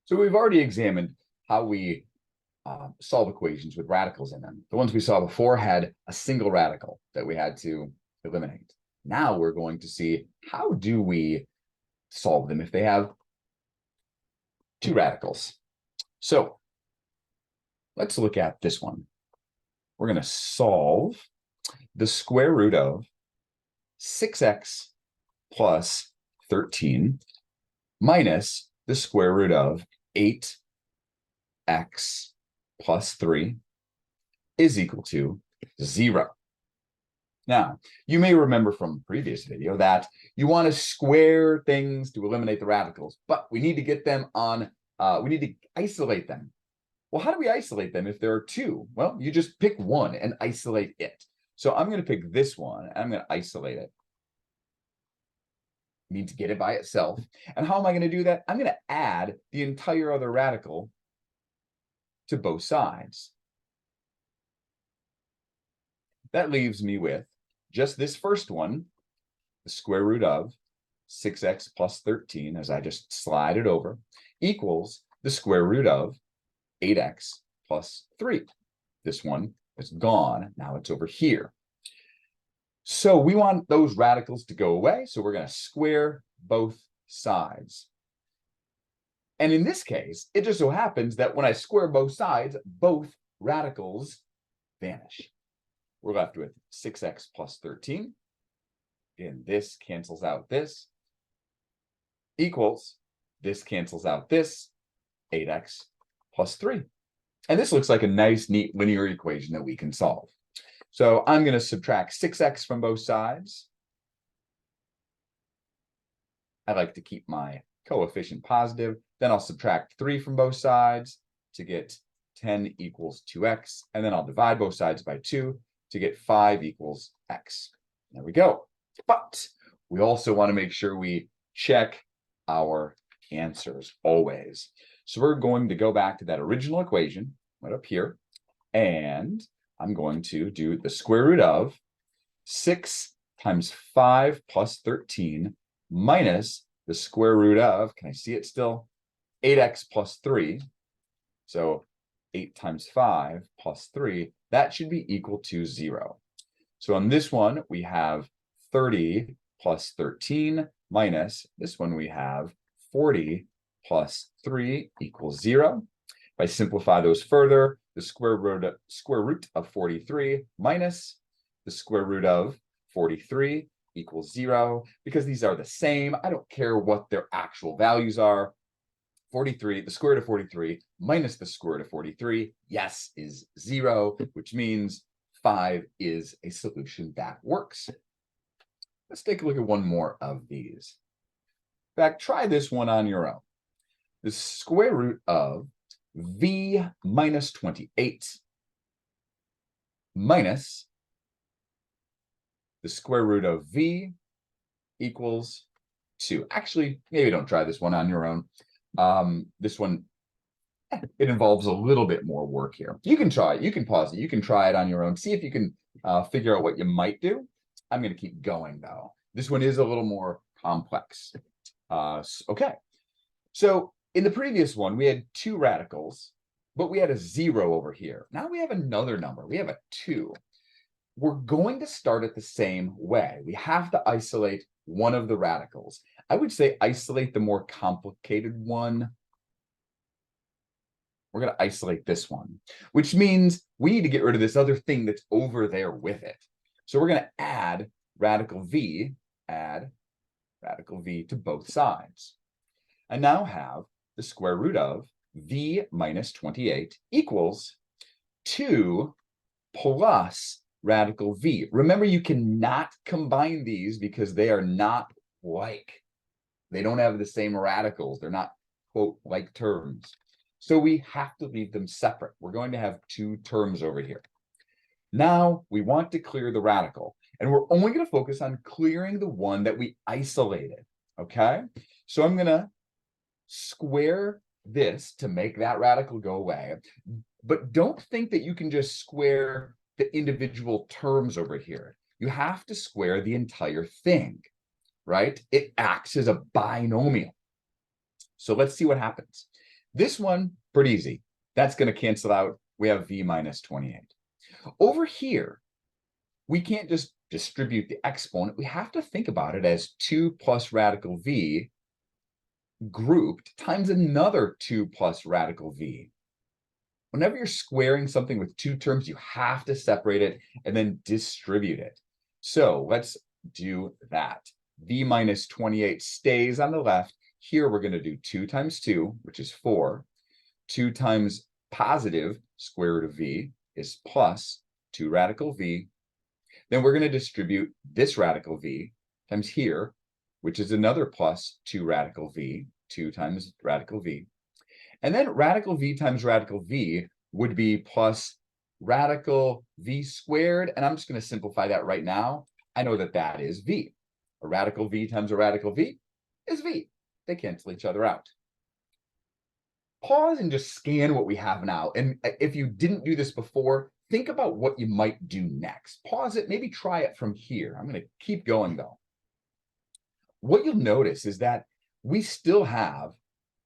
So we've already examined how we solve equations with radicals in them. The ones we saw before had a single radical that we had to eliminate. Now we're going to see how do we solve them if they have two radicals. So let's look at this one. We're going to solve the square root of 6x plus 13 minus the square root of 8x plus 3 is equal to 0. Now, you may remember from the previous video that you want to square things to eliminate the radicals, but we need to get them on, we need to isolate them. Well, how do we isolate them if there are two? Well, you just pick one and isolate it. So I'm going to pick this one, and I'm going to isolate it. I need to get it by itself. And how am I going to do that? I'm going to add the entire other radical to both sides. That leaves me with just this first one, the square root of 6x plus 13, as I just slide it over, equals the square root of 8x plus 3. This one is gone. Now it's over here. So we want those radicals to go away. So we're going to square both sides. And in this case, it just so happens that when I square both sides, both radicals vanish. We're left with 6x plus 13. And this cancels out this. Equals, this cancels out this, 8x plus 3. And this looks like a nice, neat linear equation that we can solve. So I'm going to subtract 6x from both sides. I like to keep my coefficient positive. Then I'll subtract 3 from both sides to get 10 equals 2x. And then I'll divide both sides by 2 to get 5 equals x. There we go. But we also want to make sure we check our answers always. So we're going to go back to that original equation right up here. And I'm going to do the square root of 6 times 5 plus 13 minus the square root of, can I see it still? 8x plus 3. So 8 times 5 plus 3, that should be equal to 0. So on this one, we have 30 plus 13 minus this one, we have 40 plus 3 equals 0. If I simplify those further, the square root of 43 minus the square root of 43 equals 0. Because these are the same, I don't care what their actual values are. 43, the square root of 43 minus the square root of 43, yes, is 0, which means 5 is a solution that works. Let's take a look at one more of these. In fact, try this one on your own. The square root of v minus 28 minus the square root of v equals 2. Actually, maybe don't try this one on your own. This one, it involves a little bit more work here. You can try it. You can pause it. You can try it on your own. See if you can figure out what you might do. I'm going to keep going, though. This one is a little more complex. Okay. So in the previous one, we had two radicals, but we had a 0 over here. Now we have another number. We have a 2. We're going to start it the same way. We have to isolate one of the radicals. I would say isolate the more complicated one. We're going to isolate this one, which means we need to get rid of this other thing that's over there with it. So we're going to add radical v to both sides. I now have the square root of v minus 28 equals 2 plus radical v. Remember, you cannot combine these because they are not like. They don't have the same radicals. They're not, quote, like terms. So we have to leave them separate. We're going to have two terms over here. Now we want to clear the radical, and we're only going to focus on clearing the one that we isolated, okay? So I'm going to square this to make that radical go away, but don't think that you can just square the individual terms over here. You have to square the entire thing, right? It acts as a binomial. So let's see what happens. This one, pretty easy. That's going to cancel out. We have v minus 28. Over here, we can't just distribute the exponent. We have to think about it as 2 plus radical v grouped times another 2 plus radical v. Whenever you're squaring something with two terms, you have to separate it and then distribute it. So let's do that. V minus 28 stays on the left. Here we're going to do 2 times 2, which is 4. 2 times positive square root of v is plus 2 radical v. Then we're going to distribute this radical v times here, which is another plus 2 radical v, 2 times radical v. And then radical v times radical v would be plus radical v squared. And I'm just going to simplify that right now. I know that that is v. A radical v times a radical v is v. They cancel each other out. Pause and just scan what we have now. And if you didn't do this before, think about what you might do next. Pause it, maybe try it from here. I'm going to keep going though. What you'll notice is that we still have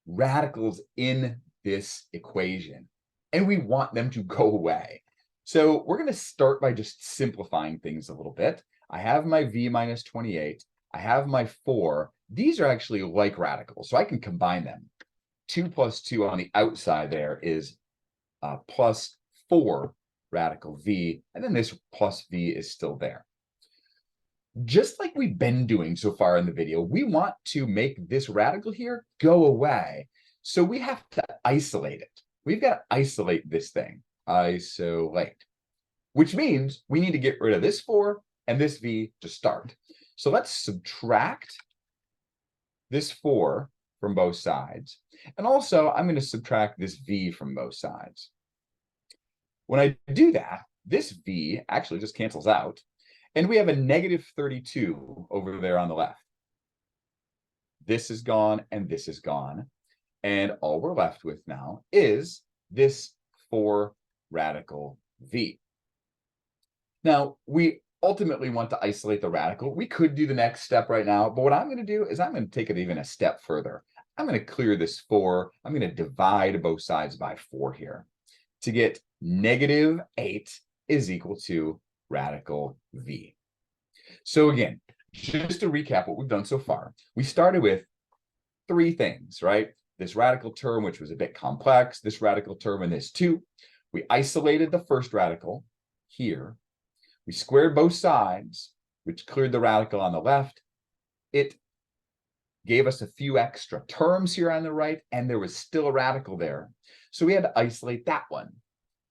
radicals in this equation, and we want them to go away. So we're going to start by just simplifying things a little bit. I have my v minus 28. I have my 4. These are actually like radicals, so I can combine them. 2 plus 2 on the outside there is plus 4 radical v, and then this plus v is still there. Just like we've been doing so far in the video, we want to make this radical here go away. So we have to isolate it. We've got to isolate this thing. Isolate. Which means we need to get rid of this 4 and this v to start. So let's subtract this 4 from both sides. And also, I'm going to subtract this v from both sides. When I do that, this v actually just cancels out. And we have a negative 32 over there on the left. This is gone and this is gone. And all we're left with now is this 4 radical v. Now, we ultimately want to isolate the radical. We could do the next step right now, but what I'm going to do is I'm going to take it even a step further. I'm going to clear this 4. I'm going to divide both sides by 4 here to get negative 8 is equal to radical v. So again, just to recap what we've done so far, we started with 3 things, right? This radical term, which was a bit complex, this radical term, and this 2. We isolated the first radical here. We squared both sides, which cleared the radical on the left. It gave us a few extra terms here on the right, and there was still a radical there. So we had to isolate that one.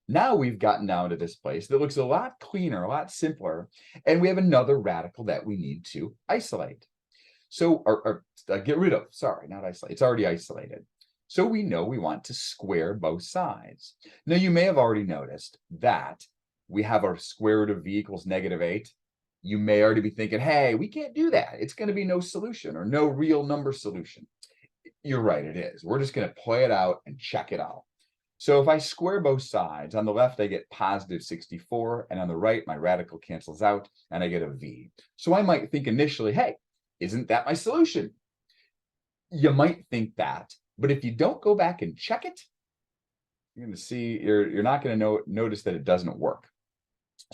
Now we've gotten down to this place that looks a lot cleaner, a lot simpler, and we have another radical that we need to isolate. So, or get rid of, sorry, not isolate, it's already isolated. So we know we want to square both sides. Now you may have already noticed that we have our square root of v equals negative 8. You may already be thinking, hey, we can't do that. It's going to be no solution or no real number solution. You're right, it is. We're just going to play it out and check it out. So if I square both sides, on the left, I get positive 64, and on the right, my radical cancels out, and I get a v. So I might think initially, hey, isn't that my solution? You might think that, but if you don't go back and check it, you're going to see, you're not going to notice that it doesn't work.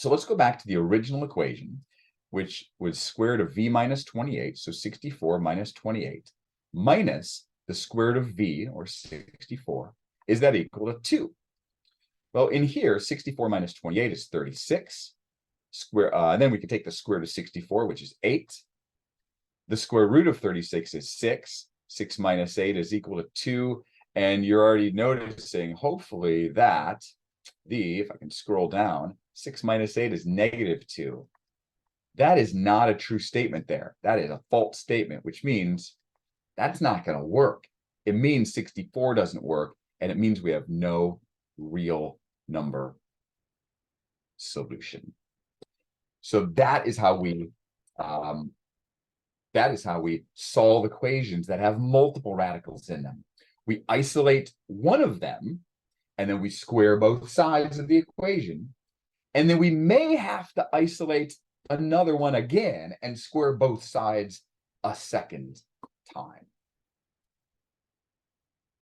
So let's go back to the original equation, which was square root of v minus 28, so 64 minus 28, minus the square root of v, or 64. Is that equal to 2? Well, in here, 64 minus 28 is 36. And then we can take the square root of 64, which is 8. The square root of 36 is 6. 6 minus 8 is equal to 2. And you're already noticing, hopefully, that if I can scroll down, 6 minus 8 is negative 2. That is not a true statement there. That is a false statement, which means that's not going to work. It means 64 doesn't work. And it means we have no real number solution. So that is how we solve equations that have multiple radicals in them. We isolate one of them, and then we square both sides of the equation. And then we may have to isolate another one again and square both sides a second time.